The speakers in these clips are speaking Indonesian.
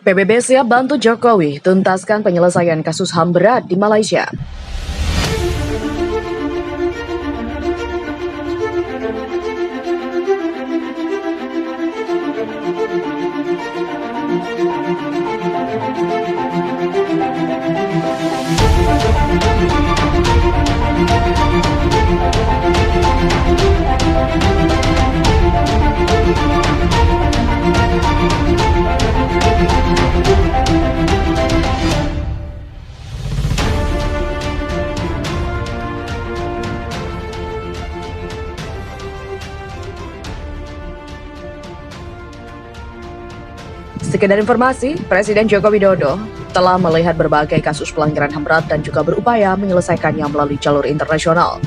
PBB siap bantu Jokowi tuntaskan penyelesaian kasus HAM berat di Malaysia. Sekedar informasi, Presiden Joko Widodo telah melihat berbagai kasus pelanggaran HAM berat dan juga berupaya menyelesaikannya melalui jalur internasional.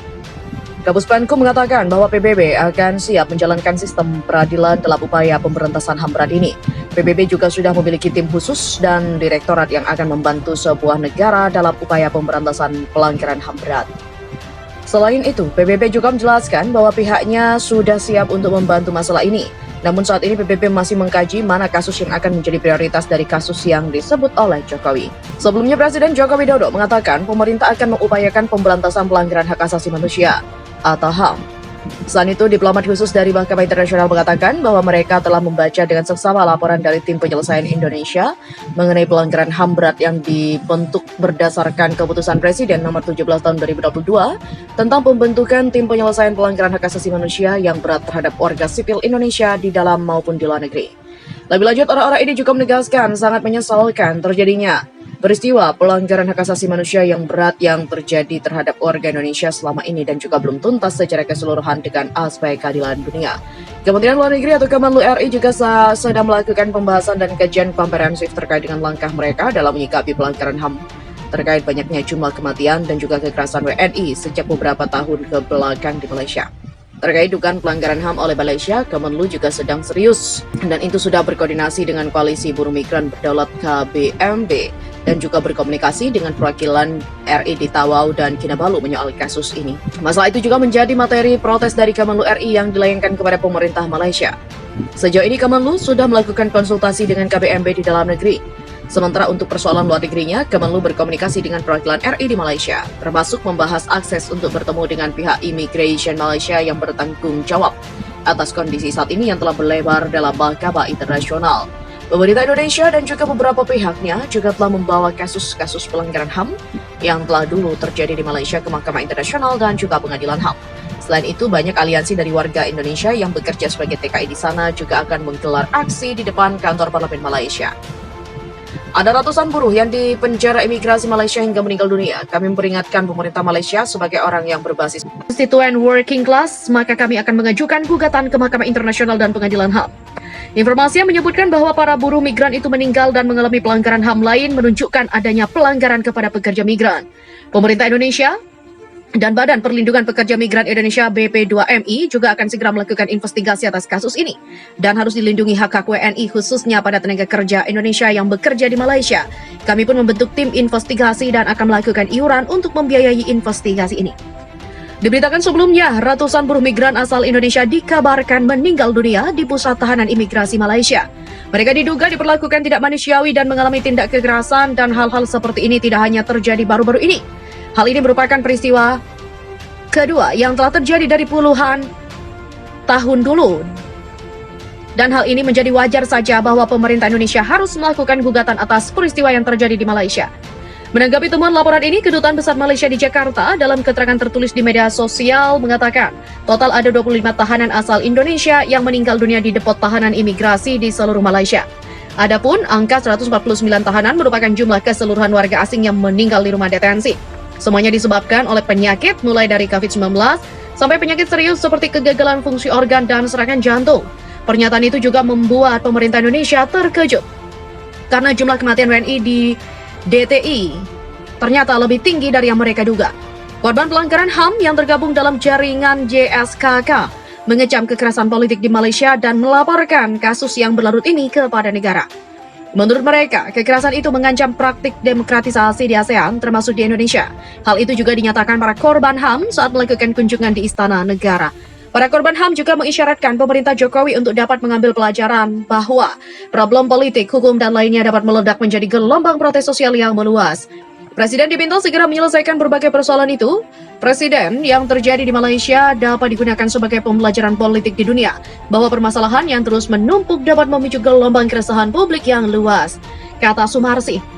Kapus Penkum mengatakan bahwa PBB akan siap menjalankan sistem peradilan dalam upaya pemberantasan HAM berat ini. PBB juga sudah memiliki tim khusus dan direktorat yang akan membantu sebuah negara dalam upaya pemberantasan pelanggaran HAM berat. Selain itu, PBB juga menjelaskan bahwa pihaknya sudah siap untuk membantu masalah ini. Namun saat ini PBB masih mengkaji mana kasus yang akan menjadi prioritas dari kasus yang disebut oleh Jokowi. Sebelumnya Presiden Joko Widodo mengatakan pemerintah akan mengupayakan pemberantasan pelanggaran hak asasi manusia atau HAM. Selain itu, diplomat khusus dari Mahkamah Internasional mengatakan bahwa mereka telah membaca dengan seksama laporan dari tim penyelesaian Indonesia mengenai pelanggaran HAM berat yang dibentuk berdasarkan keputusan Presiden nomor 17 tahun 2022 tentang pembentukan tim penyelesaian pelanggaran hak asasi manusia yang berat terhadap warga sipil Indonesia di dalam maupun di luar negeri. Lebih lanjut, orang-orang ini juga menegaskan sangat menyesalkan terjadinya peristiwa pelanggaran hak asasi manusia yang berat yang terjadi terhadap warga Indonesia selama ini dan juga belum tuntas secara keseluruhan dengan aspek keadilan dunia. Kementerian Luar Negeri atau Kemenlu RI juga sedang melakukan pembahasan dan kajian komprehensif terkait dengan langkah mereka dalam menyikapi pelanggaran HAM terkait banyaknya jumlah kematian dan juga kekerasan WNI sejak beberapa tahun ke belakang di Malaysia. Terkait dugaan pelanggaran HAM oleh Malaysia, Kemenlu juga sedang serius dan itu sudah berkoordinasi dengan Koalisi Buruh Migran Berdaulat KBMB dan juga berkomunikasi dengan perwakilan RI di Tawau dan Kinabalu menyoal kasus ini. Masalah itu juga menjadi materi protes dari Kemenlu RI yang dilayangkan kepada pemerintah Malaysia. Sejauh ini Kemenlu sudah melakukan konsultasi dengan KBMB di dalam negeri. Sementara untuk persoalan luar negerinya, Kemenlu berkomunikasi dengan perwakilan RI di Malaysia, termasuk membahas akses untuk bertemu dengan pihak Immigration Malaysia yang bertanggung jawab atas kondisi saat ini yang telah berlebar dalam mahkamah internasional. Pemerintah Indonesia dan juga beberapa pihaknya juga telah membawa kasus-kasus pelanggaran HAM yang telah dulu terjadi di Malaysia ke Mahkamah Internasional dan juga Pengadilan HAM. Selain itu, banyak aliansi dari warga Indonesia yang bekerja sebagai TKI di sana juga akan menggelar aksi di depan kantor parlemen Malaysia. Ada ratusan buruh yang dipenjara imigrasi Malaysia hingga meninggal dunia. Kami memperingatkan pemerintah Malaysia sebagai orang yang berbasis konstituen working class, maka kami akan mengajukan gugatan ke Mahkamah Internasional dan Pengadilan HAM. Informasi yang menyebutkan bahwa para buruh migran itu meninggal dan mengalami pelanggaran HAM lain menunjukkan adanya pelanggaran kepada pekerja migran. Pemerintah Indonesia dan Badan Perlindungan Pekerja Migran Indonesia BP2MI juga akan segera melakukan investigasi atas kasus ini dan harus dilindungi hak-hak WNI khususnya pada tenaga kerja Indonesia yang bekerja di Malaysia. Kami pun membentuk tim investigasi dan akan melakukan iuran untuk membiayai investigasi ini. Diberitakan sebelumnya, ratusan buruh migran asal Indonesia dikabarkan meninggal dunia di pusat tahanan imigrasi Malaysia. Mereka diduga diperlakukan tidak manusiawi dan mengalami tindak kekerasan dan hal-hal seperti ini tidak hanya terjadi baru-baru ini. Hal ini merupakan peristiwa kedua yang telah terjadi dari puluhan tahun dulu. Dan hal ini menjadi wajar saja bahwa pemerintah Indonesia harus melakukan gugatan atas peristiwa yang terjadi di Malaysia. Menanggapi temuan laporan ini, Kedutaan Besar Malaysia di Jakarta dalam keterangan tertulis di media sosial mengatakan total ada 25 tahanan asal Indonesia yang meninggal dunia di depot tahanan imigrasi di seluruh Malaysia. Adapun angka 149 tahanan merupakan jumlah keseluruhan warga asing yang meninggal di rumah detensi. Semuanya disebabkan oleh penyakit mulai dari COVID-19 sampai penyakit serius seperti kegagalan fungsi organ dan serangan jantung. Pernyataan itu juga membuat pemerintah Indonesia terkejut karena jumlah kematian WNI di DTI ternyata lebih tinggi dari yang mereka duga. Korban pelanggaran HAM yang tergabung dalam jaringan JSKK mengecam kekerasan politik di Malaysia dan melaporkan kasus yang berlarut ini kepada negara. Menurut mereka, kekerasan itu mengancam praktik demokratisasi di ASEAN termasuk di Indonesia. Hal itu juga dinyatakan para korban HAM saat melakukan kunjungan di Istana Negara. Para korban HAM juga mengisyaratkan pemerintah Jokowi untuk dapat mengambil pelajaran bahwa problem politik, hukum, dan lainnya dapat meledak menjadi gelombang protes sosial yang meluas. Presiden diminta segera menyelesaikan berbagai persoalan itu. Presiden yang terjadi di Malaysia dapat digunakan sebagai pembelajaran politik di dunia, bahwa permasalahan yang terus menumpuk dapat memicu gelombang keresahan publik yang luas, kata Sumarsi.